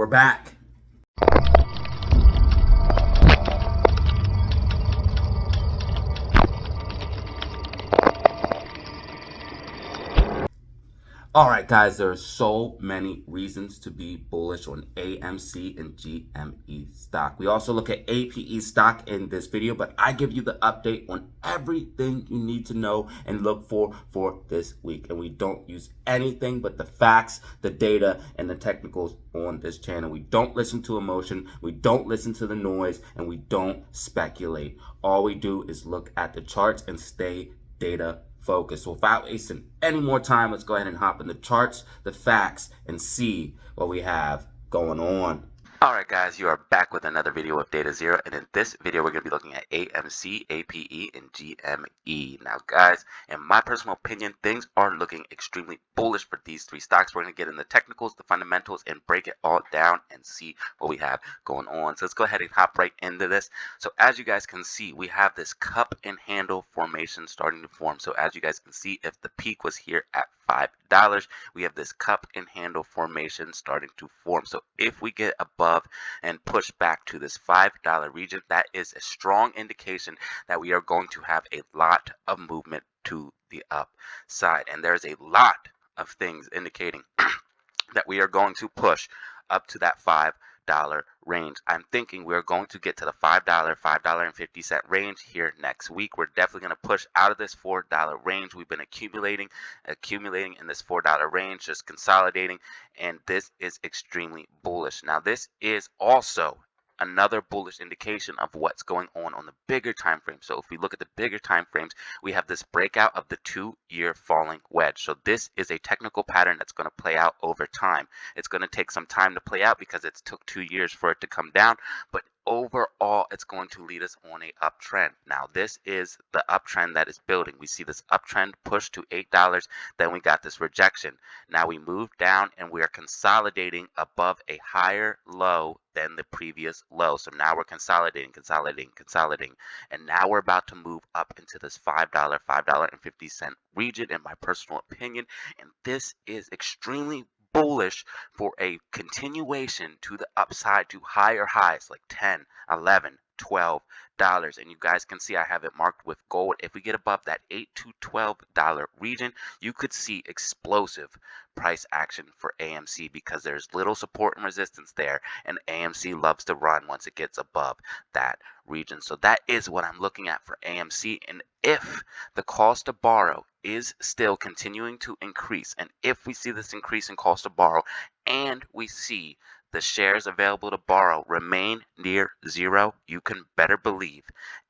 We're back. All right, guys, there are so many reasons to be bullish on AMC and GME stock. We also look at APE stock in this video, but I give you the update on everything you need to know and look for this week. And we don't use anything but the facts, the data, and the technicals on this channel. We don't listen to emotion, we don't listen to the noise, and we don't speculate. All we do is look at the charts and stay data focus. So without wasting any more time, let's go ahead and hop in the charts, the facts, and see what we have going on. Alright guys, you are back with another video of Data Zero, and in this video we're going to be looking at AMC, APE, and GME. Now guys, in my personal opinion, things are looking extremely bullish for these three stocks. We're going to get in the technicals, the fundamentals, and break it all down and see what we have going on. So let's go ahead and hop right into this. So as you guys can see, we have this cup and handle formation starting to form. So as you guys can see, if the peak was here at $5, we have this cup and handle formation starting to form. So if we get above and push back to this $5 region, that is a strong indication that we are going to have a lot of movement to the upside. And there's a lot of things indicating that we are going to push up to that $5 range. I'm thinking we're going to get to the $5.50 range here next week. We're definitely going to push out of this $4 range. We've been accumulating in this $4 range, just consolidating, and this is extremely bullish. Now this is also another bullish indication of what's going on the bigger time frame. So if we look at the bigger time frames, we have this breakout of the 2-year falling wedge. So this is a technical pattern that's going to play out over time. It's going to take some time to play out because it took 2 years for it to come down, but overall it's going to lead us on a uptrend. Now this is the uptrend that is building. We see this uptrend push to $8, then we got this rejection. Now we move down and we are consolidating above a higher low than the previous low. So now we're consolidating, and now we're about to move up into this $5.50 region in my personal opinion, and this is extremely bullish for a continuation to the upside to higher highs like 10, 11, 12 dollars. And you guys can see I have it marked with gold. If we get above that $8 to $12 region, you could see explosive price action for AMC because there's little support and resistance there, and AMC loves to run once it gets above that region. So that is what I'm looking at for AMC. And if the cost to borrow is still continuing to increase, and if we see this increase in cost to borrow and we see the shares available to borrow remain near zero, you can better believe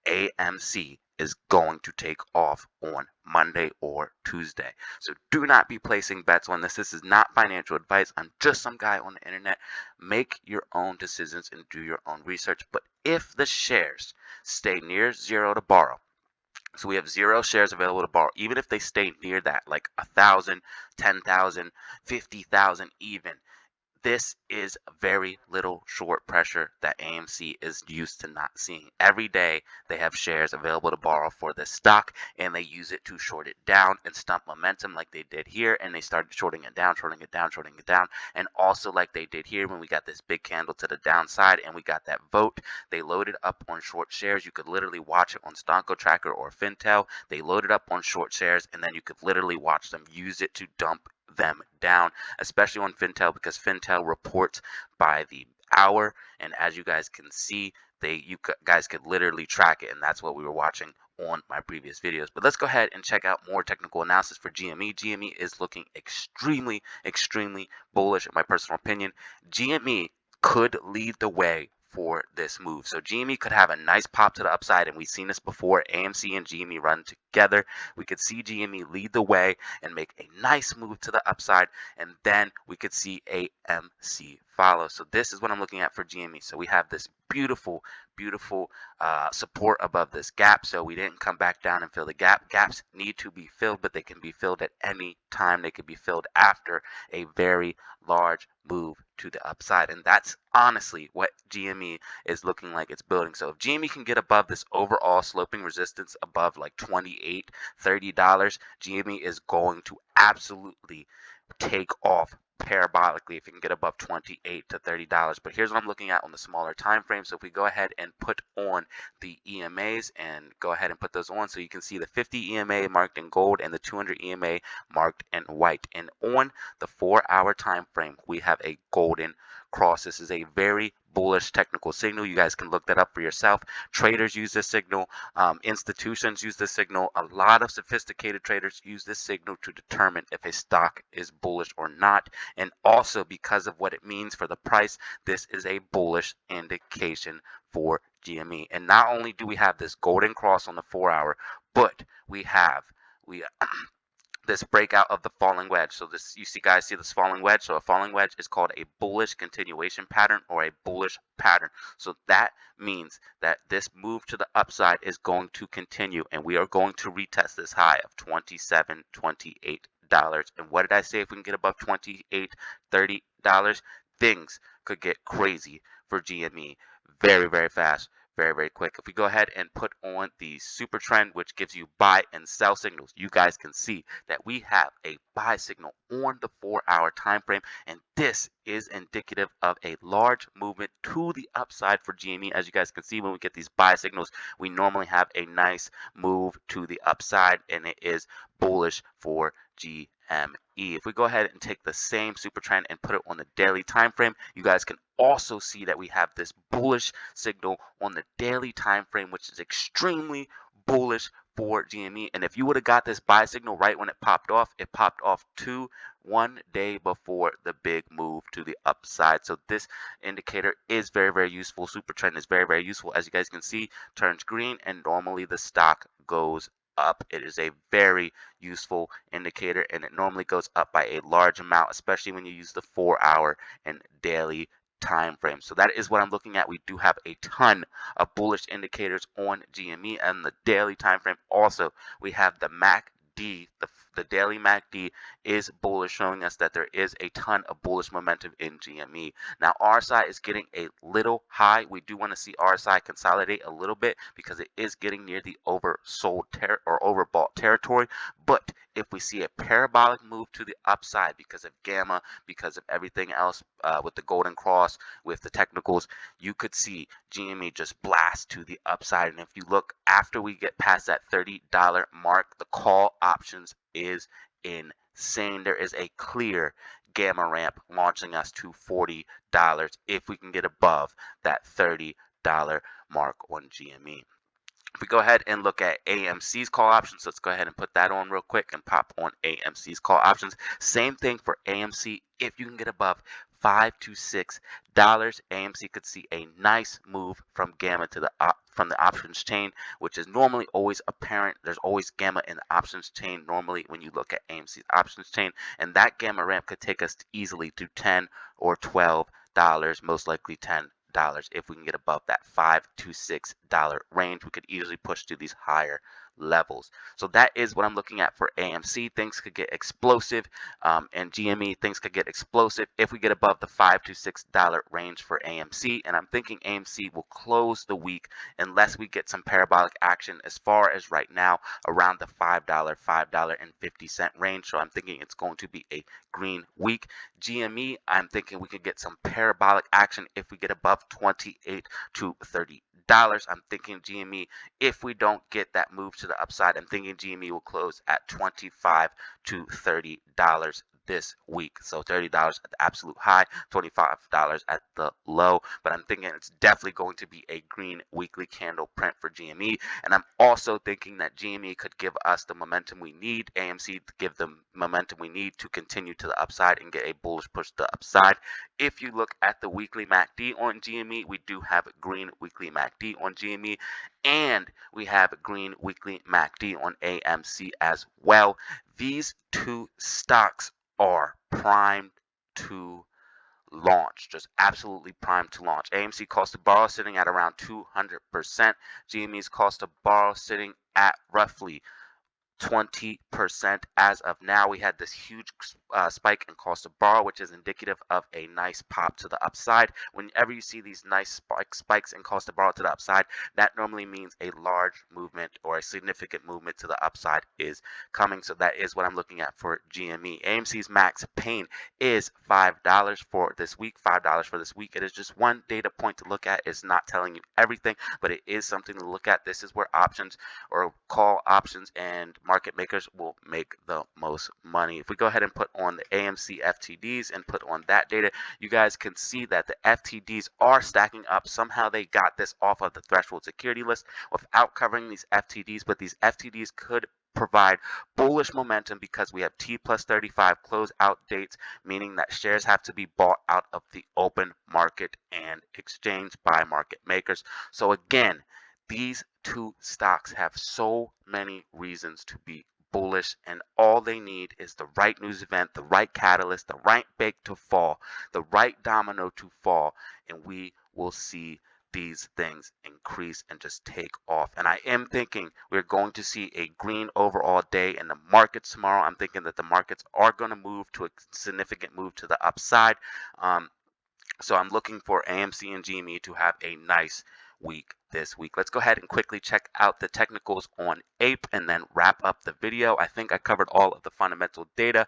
AMC is going to take off on Monday or Tuesday. So do not be placing bets on this. This is not financial advice. I'm just some guy on the internet. Make your own decisions and do your own research. But if the shares stay near zero to borrow, so we have 0 shares available to borrow, even if they stay near that, like 1,000, 10,000, 50,000 even, this is very little short pressure that AMC is used to not seeing. Every day they have shares available to borrow for this stock, and they use it to short it down and stump momentum like they did here, and they started shorting it down, and also like they did here when we got this big candle to the downside and we got that vote. They loaded up on short shares. You could literally watch it on Stonko Tracker or Fintel. They loaded up on short shares, and then you could literally watch them use it to dump them down, especially on Fintel, because Fintel reports by the hour, and as you guys can see, you guys could literally track it, and that's what we were watching on my previous videos. But let's go ahead and check out more technical analysis for GME. GME is looking extremely bullish in my personal opinion. GME could lead the way for this move. So GME could have a nice pop to the upside, and we've seen this before. AMC and GME run together. We could see GME lead the way and make a nice move to the upside, and then we could see AMC follow. So this is what I'm looking at for GME. So we have this beautiful support above this gap, so we didn't come back down and fill the gap. Gaps need to be filled, but they can be filled at any time. They could be filled after a very large move to the upside, and that's honestly what GME is looking like it's building. So if GME can get above this overall sloping resistance above like $28, $30, GME is going to absolutely take off parabolically if you can get above $28 to $30. But here's what I'm looking at on the smaller time frame. So if we go ahead and put on the EMAs and go ahead and put those on, so you can see the 50 EMA marked in gold and the 200 EMA marked in white. And on the 4-hour time frame, we have a golden cross. This is a very bullish technical signal. You guys can look that up for yourself. Traders use this signal. Institutions use this signal. A lot of sophisticated traders use this signal to determine if a stock is bullish or not. And also because of what it means for the price, this is a bullish indication for GME. And not only do we have this golden cross on the 4-hour, but we have this breakout of the falling wedge. So this, you see guys see this falling wedge. So a falling wedge is called a bullish continuation pattern or a bullish pattern. So that means that this move to the upside is going to continue, and we are going to retest this high of $27, $28. And what did I say? If we can get above $28, $30, things could get crazy for GME very, very fast. Very, very quick. If we go ahead and put on the super trend, which gives you buy and sell signals, you guys can see that we have a buy signal on the 4-hour time frame, and this is indicative of a large movement to the upside for GME. As you guys can see, when we get these buy signals, we normally have a nice move to the upside, and it is bullish for GME. If we go ahead and take the same super trend and put it on the daily time frame, you guys can also see that we have this bullish signal on the daily time frame, which is extremely bullish for GME. And if you would have got this buy signal right when it popped off 1 day before the big move to the upside. So this indicator is very, very useful. Super trend is very, very useful. As you guys can see, turns green and normally the stock goes up. It is a very useful indicator, and it normally goes up by a large amount, especially when you use the 4-hour and daily time frame. So that is what I'm looking at. We do have a ton of bullish indicators on GME and the daily time frame. Also, we have the MACD, the daily MACD is bullish, showing us that there is a ton of bullish momentum in GME. Now RSI is getting a little high. We do want to see RSI consolidate a little bit because it is getting near the oversold or overbought territory. But if we see a parabolic move to the upside because of gamma, because of everything else with the golden cross, with the technicals, you could see GME just blast to the upside. And if you look after we get past that $30 mark, the call options is insane. There is a clear gamma ramp launching us to $40 if we can get above that $30 mark on GME. If we go ahead and look at AMC's call options, let's go ahead and put that on real quick and pop on AMC's call options. Same thing for AMC. If you can get above $5 to $6, AMC could see a nice move from gamma to the from the options chain, which is normally always apparent. There's always gamma in the options chain normally when you look at AMC's options chain, and that gamma ramp could take us easily to $10 or $12, most likely $10. If we can get above that $5 to $6 range, we could easily push to these higher levels. So that is what I'm looking at for AMC. Things could get explosive, and GME, things could get explosive if we get above the $5 to $6 range for AMC. And I'm thinking AMC will close the week unless we get some parabolic action as far as right now around the $5.50 range. So I'm thinking it's going to be a green week. GME, I'm thinking we could get some parabolic action if we get above $28 to $30. I'm thinking GME, if we don't get that move to the upside, I'm thinking GME will close at $25 to $30 this week. So $30 at the absolute high, $25 at the low. But I'm thinking it's definitely going to be a green weekly candle print for GME. And I'm also thinking that GME could give us the momentum we need, AMC to give the momentum we need to continue to the upside and get a bullish push to the upside. If you look at the weekly MACD on GME, we do have green weekly MACD on GME, and we have green weekly MACD on AMC as well. These two stocks are primed to launch, just absolutely primed to launch. AMC cost to borrow sitting at around 200%. GME's cost to borrow sitting at roughly 20% as of now. We had this huge spike in cost of borrow, which is indicative of a nice pop to the upside. Whenever you see these nice spikes in cost of borrow to the upside, that normally means a large movement or a significant movement to the upside is coming. So that is what I'm looking at for GME. AMC's max pain is $5 for this week. $5 for this week. It is just one data point to look at. It's not telling you everything, but it is something to look at. This is where options or call options and market makers will make the most money. If we go ahead and put on the AMC FTDs and put on that data, you guys can see that the FTDs are stacking up. Somehow they got this off of the threshold security list without covering these FTDs, but these FTDs could provide bullish momentum because we have T plus 35 closeout dates, meaning that shares have to be bought out of the open market and exchanged by market makers. So again, these two stocks have so many reasons to be bullish, and all they need is the right news event, the right catalyst, the right bake to fall, the right domino to fall, and we will see these things increase and just take off. And I am thinking we're going to see a green overall day in the markets tomorrow. I'm thinking that the markets are going to move to a significant move to the upside. So I'm looking for AMC and GME to have a nice week this week. Let's go ahead and quickly check out the technicals on APE and then wrap up the video. I think I covered all of the fundamental data.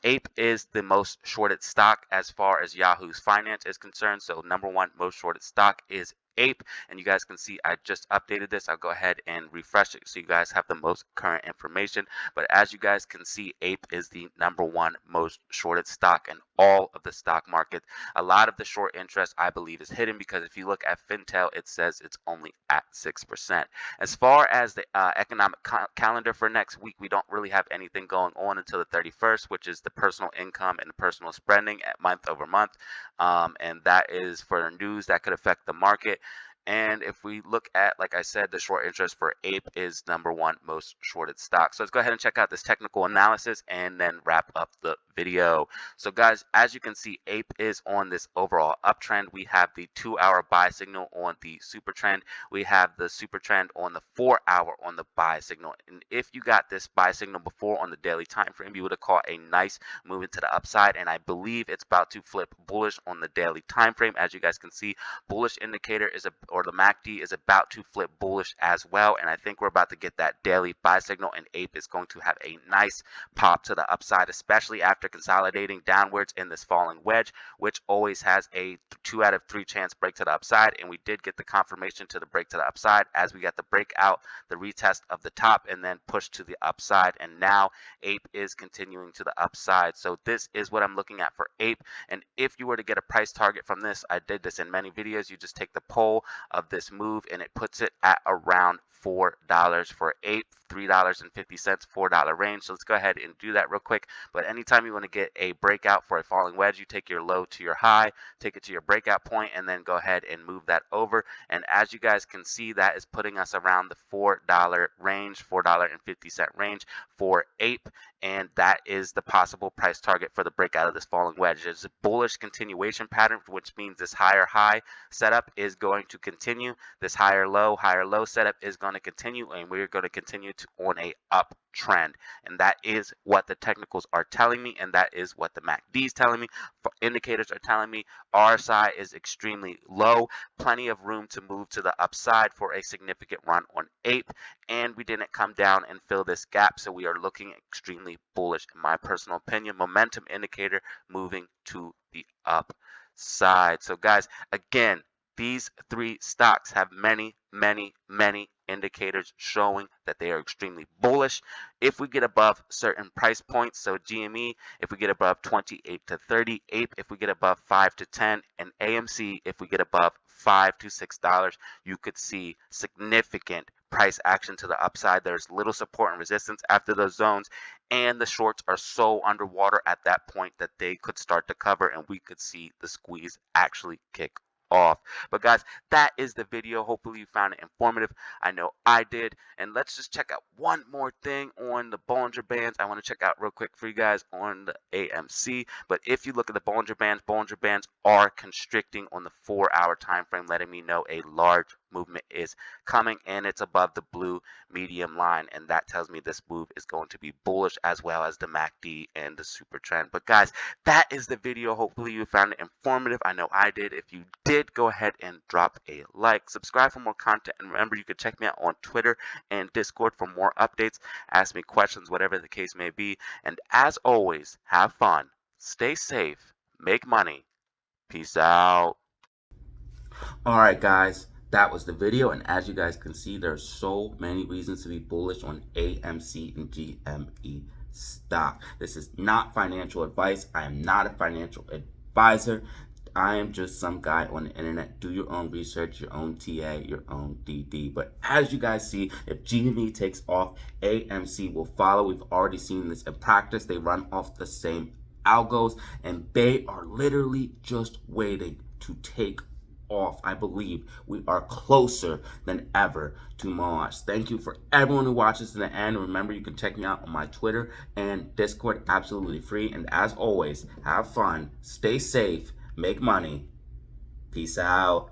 APE is the most shorted stock as far as Yahoo's finance is concerned. So number one most shorted stock is APE, and you guys can see I just updated this. I'll go ahead and refresh it so you guys have the most current information. But as you guys can see, APE is the number one most shorted stock in all of the stock market. A lot of the short interest, I believe, is hidden because if you look at Fintel, it says it's only at 6%. As far as the economic calendar for next week, we don't really have anything going on until the 31st, which is the personal income and the personal spending at month over month. And that is for news that could affect the market. And if we look at, like I said, the short interest for APE is number one most shorted stock. So let's go ahead and check out this technical analysis and then wrap up the video. So guys, as you can see, APE is on this overall uptrend. We have the 2-hour buy signal on the super trend. We have the super trend on the 4-hour on the buy signal. And if you got this buy signal before on the daily time frame, you would have caught a nice movement to the upside. And I believe it's about to flip bullish on the daily time frame. As you guys can see, bullish indicator is or the MACD is about to flip bullish as well, and I think we're about to get that daily buy signal, and APE is going to have a nice pop to the upside, especially after consolidating downwards in this falling wedge, which always has a 2 out of 3 chance break to the upside. And we did get the confirmation to the break to the upside as we got the breakout, the retest of the top, and then push to the upside. And now APE is continuing to the upside. So this is what I'm looking at for APE. And if you were to get a price target from this, I did this in many videos, you just take the poll of this move and it puts it at around $4 for APE, $3.50, $4 range. So let's go ahead and do that real quick. But anytime you want to get a breakout for a falling wedge, you take your low to your high, take it to your breakout point, and then go ahead and move that over. And as you guys can see, that is putting us around the $4 range, $4.50 range for APE. And that is the possible price target for the breakout of this falling wedge. It's a bullish continuation pattern, which means this higher high setup is going to continue. This higher low setup is going to continue, and we're going to continue to on a uptrend. And that is what the technicals are telling me, and that is what the MACD is telling me. Indicators are telling me RSI is extremely low, plenty of room to move to the upside for a significant run on APE, and we didn't come down and fill this gap, so we are looking extremely bullish in my personal opinion. Momentum indicator moving to the upside. So guys, again, these three stocks have many indicators showing that they are extremely bullish. If we get above certain price points, so GME, if we get above 28 to 30, APE, if we get above 5 to 10, and AMC, if we get above $5 to $6, you could see significant price action to the upside. There's little support and resistance after those zones, and the shorts are so underwater at that point that they could start to cover, and we could see the squeeze actually kick off. But guys, that is the video. Hopefully you found it informative. I know I did. And let's just check out one more thing on the Bollinger Bands. I want to check out real quick for you guys on the AMC. But if you look at the Bollinger Bands are constricting on the 4-hour time frame, letting me know a large movement is coming, and it's above the blue medium line, and that tells me this move is going to be bullish, as well as the MACD and the super trend. But guys, that is the video. Hopefully you found it informative. I know I did. If you did, go ahead and drop a like, subscribe for more content, and remember, you can check me out on Twitter and Discord for more updates. Ask me questions, whatever the case may be. And as always, have fun, stay safe, make money. Peace out. All right, guys, that was the video. And as you guys can see, there's so many reasons to be bullish on AMC and GME stock. This is not financial advice. I am not a financial advisor. I am just some guy on the internet. Do your own research, your own TA, your own DD. But as you guys see, if GME takes off, AMC will follow. We've already seen this in practice. They run off the same algos, and they are literally just waiting to take off. I believe we are closer than ever to Moass. Thank you for everyone who watches to the end. Remember, you can check me out on my Twitter and Discord, absolutely free. And as always, have fun, stay safe, make money. Peace out.